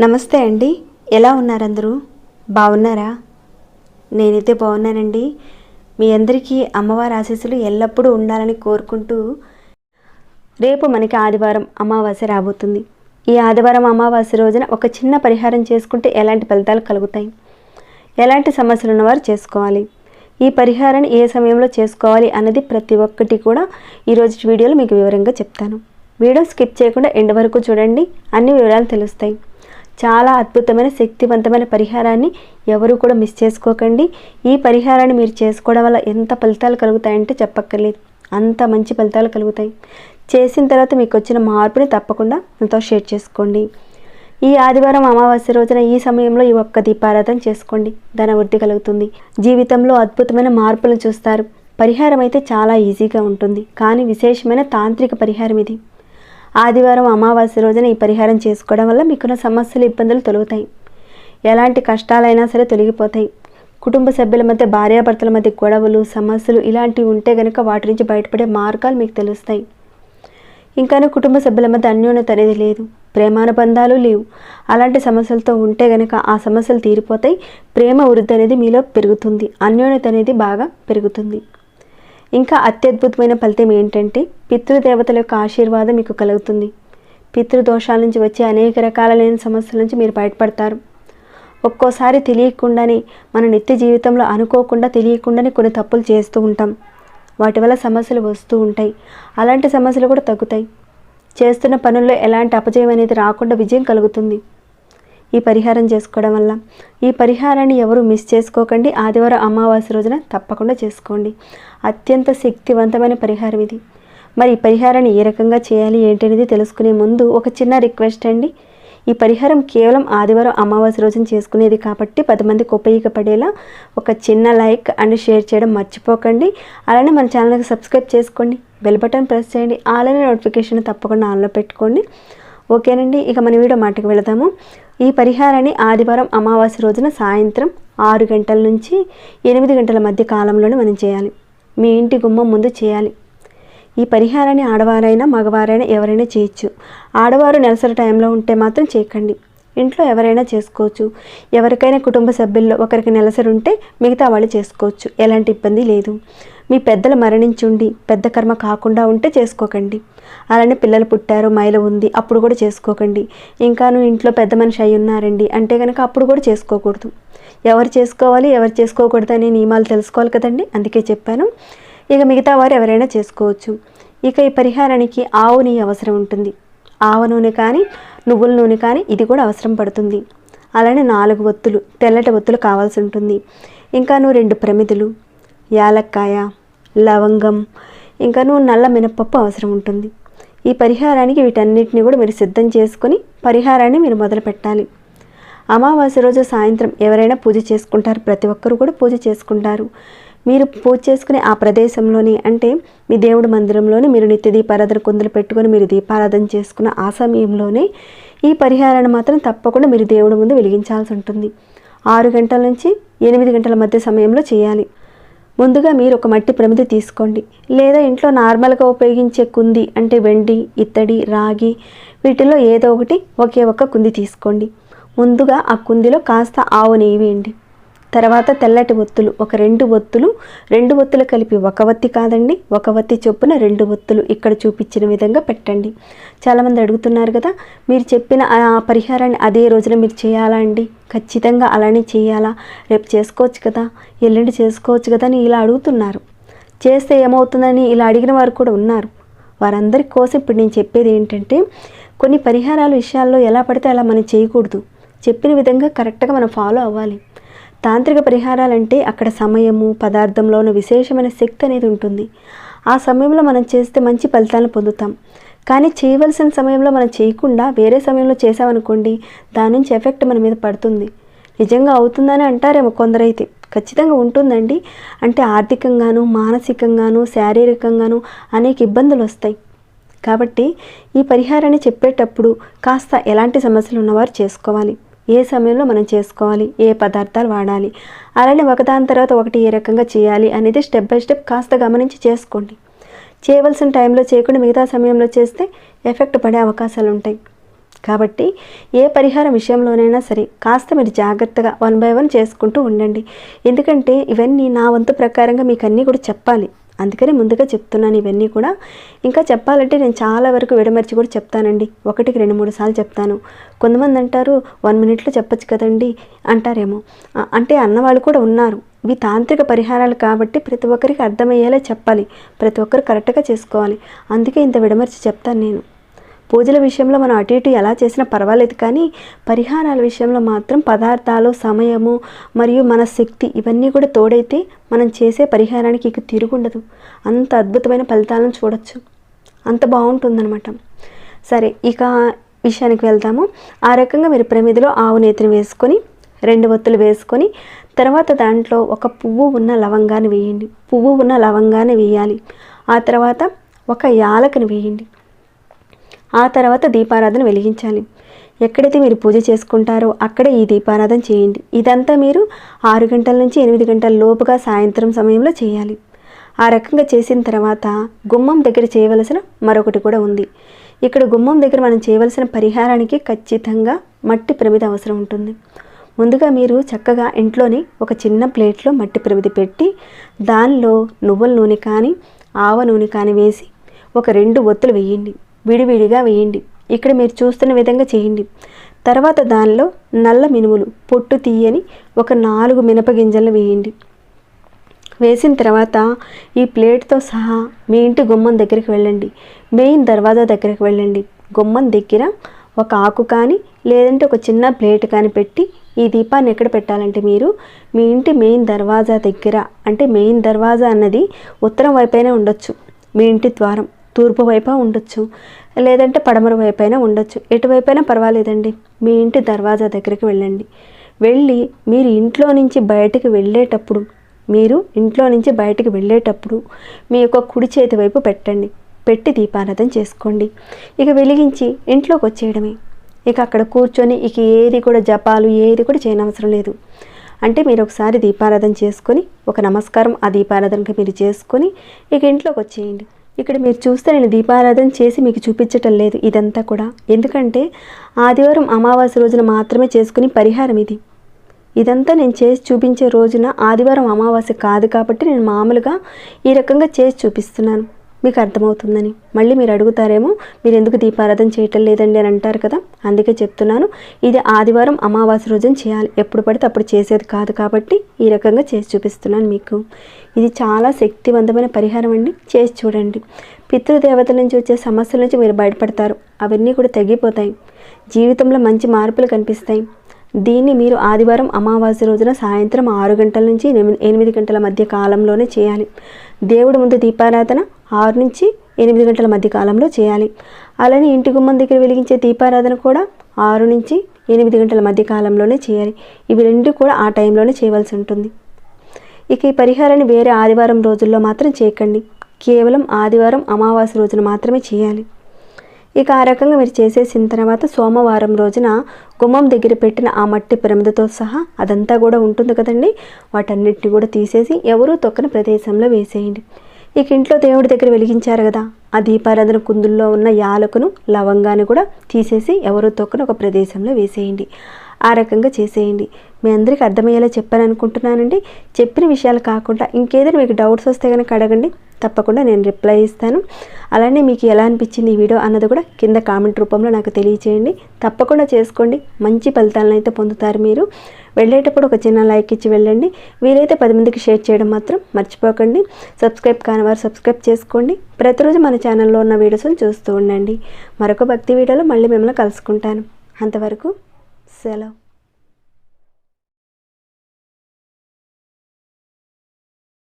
నమస్తే అండి, ఎలా ఉన్నారు అందరూ? బాగున్నారా? నేనైతే బాగున్నానండి. మీ అందరికీ అమ్మవారి ఆశీస్సులు ఎల్లప్పుడూ ఉండాలని కోరుకుంటూ, రేపు మనకి ఆదివారం అమావాస్య రాబోతుంది. ఈ ఆదివారం అమావాస్య రోజున ఒక చిన్న పరిహారం చేసుకుంటే ఎలాంటి ఫలితాలు కలుగుతాయి, ఎలాంటి సమస్యలు ఉన్నవారు చేసుకోవాలి, ఈ పరిహారాన్ని ఏ సమయంలో చేసుకోవాలి అన్నది ప్రతి ఒక్కటి కూడా ఈరోజు వీడియోలో మీకు వివరంగా చెప్తాను. వీడియో స్కిప్ చేయకుండా ఎండ్ వరకు చూడండి, అన్ని వివరాలు తెలుస్తాయి. చాలా అద్భుతమైన శక్తివంతమైన పరిహారాన్ని ఎవరు కూడా మిస్ చేసుకోకండి. ఈ పరిహారాన్ని మీరు చేసుకోవడం వల్ల ఎంత ఫలితాలు కలుగుతాయంటే చెప్పక్కర్లేదు, అంత మంచి ఫలితాలు కలుగుతాయి. చేసిన తర్వాత మీకు వచ్చిన మార్పుని తప్పకుండా నాతో షేర్ చేసుకోండి. ఈ ఆదివారం అమావాస్య రోజున ఈ సమయంలో ఈ ఒక్క దీపారాధన చేసుకోండి, ధన వృద్ధి కలుగుతుంది. జీవితంలో అద్భుతమైన మార్పులను చూస్తారు. పరిహారం అయితే చాలా ఈజీగా ఉంటుంది, కానీ విశేషమైన తాంత్రిక పరిహారం ఇది. ఆదివారం అమావాస్య రోజున ఈ పరిహారం చేసుకోవడం వల్ల మీకున్న సమస్యలు, ఇబ్బందులు తొలగుతాయి. ఎలాంటి కష్టాలైనా సరే తొలగిపోతాయి. కుటుంబ సభ్యుల మధ్య, భార్యాభర్తల మధ్య గొడవలు, సమస్యలు ఇలాంటివి ఉంటే కనుక వాటి నుంచి బయటపడే మార్గాలు మీకు తెలుస్తాయి. ఇంకాను కుటుంబ సభ్యుల మధ్య అన్యోన్యత అనేది లేదు, ప్రేమానుబంధాలు లేవు. అలాంటి సమస్యలతో ఉంటే కనుక ఆ సమస్యలు తీరిపోతాయి. ప్రేమ వృద్ధి అనేది మీలో పెరుగుతుంది, అన్యోన్యత అనేది బాగా పెరుగుతుంది. ఇంకా అత్యద్భుతమైన ఫలితం ఏంటంటే పితృదేవతల యొక్క ఆశీర్వాదం మీకు కలుగుతుంది. పితృదోషాల నుంచి వచ్చే అనేక రకాలైన సమస్యల నుంచి మీరు బయటపడతారు. ఒక్కోసారి తెలియకుండానే మన నిత్య జీవితంలో అనుకోకుండా తెలియకుండానే కొన్ని తప్పులు చేస్తూ ఉంటాం. వాటి వల్ల సమస్యలు వస్తూ ఉంటాయి. అలాంటి సమస్యలు కూడా తగ్గుతాయి. చేస్తున్న పనుల్లో ఎలాంటి అపజయం అనేది రాకుండా విజయం కలుగుతుంది ఈ పరిహారం చేసుకోవడం వల్ల. ఈ పరిహారాన్ని ఎవరు మిస్ చేసుకోకండి. ఆదివారం అమావాస్య రోజున తప్పకుండా చేసుకోండి. అత్యంత శక్తివంతమైన పరిహారం ఇది. మరి ఈ పరిహారాన్ని ఏ రకంగా చేయాలి ఏంటనేది తెలుసుకునే ముందు ఒక చిన్న రిక్వెస్ట్ అండి. ఈ పరిహారం కేవలం ఆదివారం అమావాస్య రోజున చేసుకునేది కాబట్టి 10 మందికి ఉపయోగపడేలా ఒక చిన్న లైక్ అండ్ షేర్ చేయడం మర్చిపోకండి. అలానే మన ఛానల్కి సబ్స్క్రైబ్ చేసుకోండి, బెల్ బటన్ ప్రెస్ చేయండి, ఆల్ అనే నోటిఫికేషన్ తప్పకుండా ఆన్లో పెట్టుకోండి. ఓకేనండి, ఇక మన వీడియో మాటకు వెళదాము. ఈ పరిహారాన్ని ఆదివారం అమావాస్య రోజున సాయంత్రం 6 గంటల నుంచి 8 గంటల మధ్య కాలంలోనే మనం చేయాలి. మీ ఇంటి గుమ్మం ముందు చేయాలి. ఈ పరిహారాన్ని ఆడవారైనా మగవారైనా ఎవరైనా చేయొచ్చు. ఆడవారు నెలసరి టైంలో ఉంటే మాత్రం చేయకండి. ఇంట్లో ఎవరైనా చేసుకోవచ్చు. ఎవరికైనా కుటుంబ సభ్యుల్లో ఒకరికి నెలసరి ఉంటే మిగతా వాళ్ళు చేసుకోవచ్చు, ఎలాంటి ఇబ్బంది లేదు. మీ పెద్దలు మరణించుండి పెద్ద కర్మ కాకుండా ఉంటే చేసుకోకండి. అలానే పిల్లలు పుట్టారు, మైల ఉంది, అప్పుడు కూడా చేసుకోకండి. ఇంకాను ఇంట్లో పెద్ద మనిషి అయి ఉన్నారండి అంటే కనుక అప్పుడు కూడా చేసుకోకూడదు. ఎవరు చేసుకోవాలి ఎవరు చేసుకోకూడదు అనే నియమాలు తెలుసుకోవాలి కదండి, అందుకే చెప్పాను. ఇక మిగతా వారు ఎవరైనా చేసుకోవచ్చు. ఇక ఈ పరిహారానికి ఆవు నెయ్యి అవసరం ఉంటుంది. ఆవ నూనె కానీ నువ్వుల నూనె కానీ ఇది కూడా అవసరం పడుతుంది. అలానే 4 ఒత్తులు, తెల్లటి ఒత్తులు కావాల్సి ఉంటుంది. ఇంకాను 2 ప్రమిదలు, యాలక్కాయ, లవంగం, ఇంకాను నల్ల మినపప్పు అవసరం ఉంటుంది. ఈ పరిహారానికి వీటన్నిటిని కూడా మీరు సిద్ధం చేసుకొని పరిహారాన్ని మీరు మొదలు పెట్టాలి. అమావాస్య రోజు సాయంత్రం ఎవరైనా పూజ చేసుకుంటారు, ప్రతి ఒక్కరు కూడా పూజ చేసుకుంటారు. మీరు పూజ చేసుకునే ఆ ప్రదేశంలోనే అంటే మీ దేవుడి మందిరంలోనే మీరు నిత్య దీపారాధన కుందులు పెట్టుకొని మీరు దీపారాధన చేసుకున్న ఆ సమయంలోనే ఈ పరిహారాన్ని మాత్రం తప్పకుండా మీరు దేవుడి ముందు వెలిగించాల్సి ఉంటుంది. 6 గంటల నుంచి 8 గంటల మధ్య సమయంలో చేయాలి. ముందుగా మీరు ఒక మట్టి ప్రమిద తీసుకోండి, లేదా ఇంట్లో నార్మల్గా ఉపయోగించే కుంది అంటే వెండి, ఇత్తడి, రాగి వీటిలో ఏదో ఒకటి ఒకే ఒక్క కుంది తీసుకోండి. ముందుగా ఆ కుందిలో కాస్త ఆవు నెయ్యి వేయండి. తర్వాత తెల్లటి ఒత్తులు ఒక 2 ఒత్తులు, 2 ఒత్తులు కలిపి ఒక ఒత్తి కాదండి, ఒక ఒత్తి చొప్పున 2 ఒత్తులు ఇక్కడ చూపించిన విధంగా పెట్టండి. చాలామంది అడుగుతున్నారు కదా, మీరు చెప్పిన ఆ పరిహారాన్ని అదే రోజున మీరు చేయాలా అండి? ఖచ్చితంగా అలానే చేయాలా? రేపు చేసుకోవచ్చు కదా, ఎల్లుండి చేసుకోవచ్చు కదా అని ఇలా అడుగుతున్నారు. చేస్తే ఏమవుతుందని ఇలా అడిగిన వారు కూడా ఉన్నారు. వారందరి కోసం ఇప్పుడు నేను చెప్పేది ఏంటంటే, కొన్ని పరిహారాల విషయాల్లో ఎలా పడితే అలా మనం చేయకూడదు. చెప్పిన విధంగా కరెక్ట్గా మనం ఫాలో అవ్వాలి. తాంత్రిక పరిహారాలంటే అక్కడ సమయము, పదార్థంలో ఉన్న విశేషమైన శక్తి అనేది ఉంటుంది. ఆ సమయంలో మనం చేస్తే మంచి ఫలితాలను పొందుతాం. కానీ చేయవలసిన సమయంలో మనం చేయకుండా వేరే సమయంలో చేసామనుకోండి, దాని నుంచి ఎఫెక్ట్ మన మీద పడుతుంది. నిజంగా అవుతుందని అంటారేమో కొందరైతే, ఖచ్చితంగా ఉంటుందండి. అంటే ఆర్థికంగాను, మానసికంగాను, శారీరకంగాను అనేక ఇబ్బందులు వస్తాయి. కాబట్టి ఈ పరిహారాన్ని చెప్పేటప్పుడు కాస్త ఎలాంటి సమస్యలు ఉన్నవారు చేసుకోవాలి, ఏ సమయంలో మనం చేసుకోవాలి, ఏ పదార్థాలు వాడాలి, అలానే ఒకదాని తర్వాత ఒకటి ఏ రకంగా చేయాలి అనేది స్టెప్ బై స్టెప్ కాస్త గమనించి చేసుకోండి. చేయవలసిన టైంలో చేయకుండా మిగతా సమయంలో చేస్తే ఎఫెక్ట్ పడే అవకాశాలు ఉంటాయి. కాబట్టి ఏ పరిహారం విషయంలోనైనా సరే కాస్త మీరు జాగ్రత్తగా 1 by 1 చేసుకుంటూ ఉండండి. ఎందుకంటే ఇవన్నీ నా వంతు ప్రకారంగా మీకు అన్నీ కూడా చెప్పాలి, అందుకని ముందుగా చెప్తున్నాను ఇవన్నీ కూడా. ఇంకా చెప్పాలంటే నేను చాలా వరకు విడమర్చి కూడా చెప్తానండి, 1కి 2-3 సార్లు చెప్తాను. కొంతమంది అంటారు 1 minute చెప్పచ్చు కదండి అంటారేమో, అంటే అన్నవాళ్ళు కూడా ఉన్నారు. ఇవి తాంత్రిక పరిహారాలు కాబట్టి ప్రతి ఒక్కరికి అర్థమయ్యేలా చెప్పాలి, ప్రతి ఒక్కరు కరెక్ట్గా చేసుకోవాలి. అందుకే ఇంత విడమర్చి చెప్తాను నేను. పూజల విషయంలో మనం అటు ఇటు ఎలా చేసినా పర్వాలేదు, కానీ పరిహారాల విషయంలో మాత్రం పదార్థాలు, సమయము మరియు మన శక్తి ఇవన్నీ కూడా తోడైతే మనం చేసే పరిహారానికి ఇక తిరుగుండదు. అంత అద్భుతమైన ఫలితాలను చూడొచ్చు, అంత బాగుంటుందన్నమాట. సరే, ఇక విషయానికి వెళ్దాము. ఆ రకంగా మీరు ప్రమిదిలో ఆవు నేతిని వేసుకొని 2 ఒత్తులు వేసుకొని తర్వాత దాంట్లో ఒక పువ్వు ఉన్న లవంగాన్ని వేయండి. పువ్వు ఉన్న లవంగాన్ని వేయాలి. ఆ తర్వాత ఒక యాలకుని వేయండి. ఆ తర్వాత దీపారాధన వెలిగించాలి. ఎక్కడైతే మీరు పూజ చేసుకుంటారో అక్కడే ఈ దీపారాధన చేయండి. ఇదంతా మీరు 6 గంటల నుంచి 8 గంటల లోపుగా సాయంత్రం సమయంలో చేయాలి. ఆ రకంగా చేసిన తర్వాత గుమ్మం దగ్గర చేయవలసిన మరొకటి కూడా ఉంది. ఇక్కడ గుమ్మం దగ్గర మనం చేయవలసిన పరిహారానికి ఖచ్చితంగా మట్టి ప్రమిద అవసరం ఉంటుంది. ముందుగా మీరు చక్కగా ఇంట్లోనే ఒక చిన్న ప్లేట్లో మట్టి ప్రమిది పెట్టి దానిలో నువ్వుల నూనె కానీ ఆవ నూనె కానీ వేసి ఒక 2 ఒత్తులు వేయండి. విడివిడిగా వేయండి. ఇక్కడ మీరు చూస్తున్న విధంగా చేయండి. తర్వాత దానిలో నల్ల మినుములు పొట్టు తీయని ఒక 4 మినపగింజలను వేయండి. వేసిన తర్వాత ఈ ప్లేట్తో సహా మీ ఇంటి గుమ్మం దగ్గరికి వెళ్ళండి. మెయిన్ దర్వాజా దగ్గరికి వెళ్ళండి. గుమ్మం దగ్గర ఒక ఆకు కానీ లేదంటే ఒక చిన్న ప్లేట్ కానీ పెట్టి ఈ దీపాన్ని ఎక్కడ పెట్టాలంటే మీరు మీ ఇంటి మెయిన్ దర్వాజా దగ్గర, అంటే మెయిన్ దర్వాజా అన్నది ఉత్తరం వైపైనే ఉండొచ్చు, మీ ఇంటి ద్వారం తూర్పు వైపు ఉండొచ్చు, లేదంటే పడమర వైపైనా ఉండొచ్చు, ఎటువైపైనా పర్వాలేదండి. మీ ఇంటి దర్వాజా దగ్గరికి వెళ్ళండి. వెళ్ళి మీరు ఇంట్లో నుంచి బయటికి వెళ్ళేటప్పుడు మీ యొక్క కుడి చేతి వైపు పెట్టండి. పెట్టి దీపారాధన చేసుకోండి. ఇక వెలిగించి ఇంట్లోకి వచ్చేయడమే. ఇక అక్కడ కూర్చొని ఇక ఏది కూడా జపాలు ఏది కూడా చేయనవసరం లేదు. అంటే మీరు ఒకసారి దీపారాధన చేసుకొని ఒక నమస్కారం ఆ దీపారాధనకి మీరు చేసుకొని ఇక ఇంట్లోకి వచ్చేయండి. ఇక్కడ మీరు చూస్తే నేను దీపారాధన చేసి మీకు చూపించటం లేదు ఇదంతా కూడా, ఎందుకంటే ఆదివారం అమావాస్య రోజున మాత్రమే చేసుకుని పరిహారం ఇది. ఇదంతా నేను చేసి చూపించే రోజున ఆదివారం అమావాస్య కాదు కాబట్టి నేను మామూలుగా ఈ రకంగా చేసి చూపిస్తున్నాను, మీకు అర్థమవుతుందని. మళ్ళీ మీరు అడుగుతారేమో మీరు ఎందుకు దీపారాధన చేయటం లేదండి అని అంటారు కదా, అందుకే చెప్తున్నాను. ఇది ఆదివారం అమావాస్య రోజున చేయాలి, ఎప్పుడు పడితే అప్పుడు చేసేది కాదు కాబట్టి ఈ రకంగా చేసి చూపిస్తున్నాను మీకు. ఇది చాలా శక్తివంతమైన పరిహారం అండి, చేసి చూడండి. పితృదేవతల నుంచి వచ్చే సమస్యల నుంచి మీరు బయటపడతారు, అవన్నీ కూడా తగ్గిపోతాయి, జీవితంలో మంచి మార్పులు కనిపిస్తాయి. దీన్ని మీరు ఆదివారం అమావాస్య రోజున సాయంత్రం 6 గంటల నుంచి 8 గంటల మధ్య కాలంలోనే చేయాలి. దేవుడి ముందు దీపారాధన 6 నుంచి 8 గంటల మధ్య కాలంలో చేయాలి. అలానే ఇంటి గుమ్మం దగ్గర వెలిగించే దీపారాధన కూడా 6 నుంచి 8 గంటల మధ్య కాలంలోనే చేయాలి. ఇవి 2 కూడా ఆ టైంలోనే చేయవలసి ఉంటుంది. ఇక ఈ పరిహారాన్ని వేరే ఆదివారం రోజుల్లో మాత్రం చేయకండి, కేవలం ఆదివారం అమావాస్య రోజున మాత్రమే చేయాలి. ఇక ఆ రకంగా మీరు చేసేసిన తర్వాత సోమవారం రోజున గుమ్మం దగ్గర పెట్టిన ఆ మట్టి ప్రమిదతో సహా అదంతా కూడా ఉంటుంది కదండి, వాటన్నిటిని కూడా తీసేసి ఎవరూ తొక్కని ప్రదేశంలో వేసేయండి. ఇక ఇంట్లో దేవుడి దగ్గర వెలిగించారు కదా, ఆ దీపారాధన కుందుల్లో ఉన్న యాలకును లవంగాన్ని కూడా తీసేసి ఎవరూ తొక్కని ఒక ప్రదేశంలో వేసేయండి. ఆ రకంగా చేసేయండి. మీ అందరికీ అర్థమయ్యేలా చెప్పాను అనుకుంటున్నానండి. చెప్పిన విషయాలు కాకుండా ఇంకేదైనా మీకు డౌట్స్ వస్తే కనుక అడగండి, తప్పకుండా నేను రిప్లై ఇస్తాను. అలానే మీకు ఎలా అనిపించింది ఈ వీడియో అన్నది కూడా కింద కామెంట్ రూపంలో నాకు తెలియచేయండి. తప్పకుండా చేసుకోండి, మంచి ఫలితాలను అయితే పొందుతారు మీరు. వెళ్ళేటప్పుడు ఒక చిన్న లైక్ ఇచ్చి వెళ్ళండి. వీలైతే 10 మందికి షేర్ చేయడం మాత్రం మర్చిపోకండి. సబ్స్క్రైబ్ కాని వారు సబ్స్క్రైబ్ చేసుకోండి. ప్రతిరోజు మన ఛానల్లో ఉన్న వీడియోస్ని చూస్తూ ఉండండి. మరొక భక్తి వీడియోలో మళ్ళీ మిమ్మల్ని కలుసుకుంటాను. అంతవరకు సెలవు.